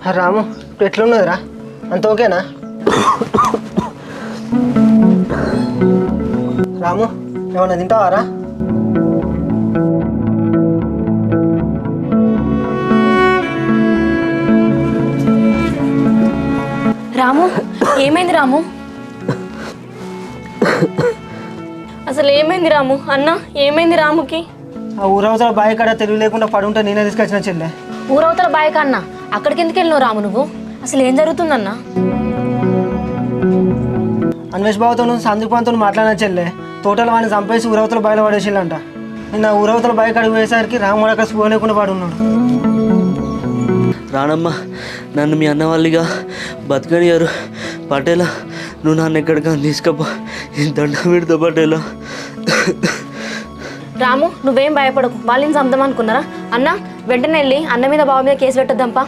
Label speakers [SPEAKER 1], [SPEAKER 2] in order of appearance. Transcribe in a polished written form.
[SPEAKER 1] రాము ఇప్పుడు ఎట్లున్నదిరా అంత ఓకేనా? రాము ఏమన్నా తింటావారా?
[SPEAKER 2] రాము ఏమైంది రాము? అసలు ఏమైంది రాము? అన్న ఏమైంది రాముకి?
[SPEAKER 1] ఆ ఊరవతల బావి కాడ తెలివి లేకుండా పడుంటే నేనే తీసుకొచ్చిన చెల్లె.
[SPEAKER 2] ఊరవతల బాయ్ కన్నా అక్కడికి ఎందుకు వెళ్ళినావు రాము నువ్వు? అసలు ఏం జరుగుతుందన్నా?
[SPEAKER 1] అన్వేష్ బాబుతో సందీపాన్తో మాట్లాడిన చెల్లె తోటలు వాడిని చంపేసి ఊరవతల బావిలో పడేసిల్లంట. నిన్న ఊరవతల బావి కాడికి పోయేసరికి రాముడు అక్కడ స్పూన్ లేకుండా పడున్నాడు.
[SPEAKER 3] రానమ్మ, నన్ను మీ అన్న వాళ్ళిగా బతకనియారు. పటేలా, నువ్వు నన్ను ఎక్కడికైనా తీసుకపో, ఈ దండ పెడతా పటేలా.
[SPEAKER 2] రాము నువ్వేం భయపడకు, వాళ్ళని చంపుదాం అనుకున్నారా? అన్న వెంటనే వెళ్ళి అన్న మీద బావ మీద కేసు పెట్టొద్దాంపా.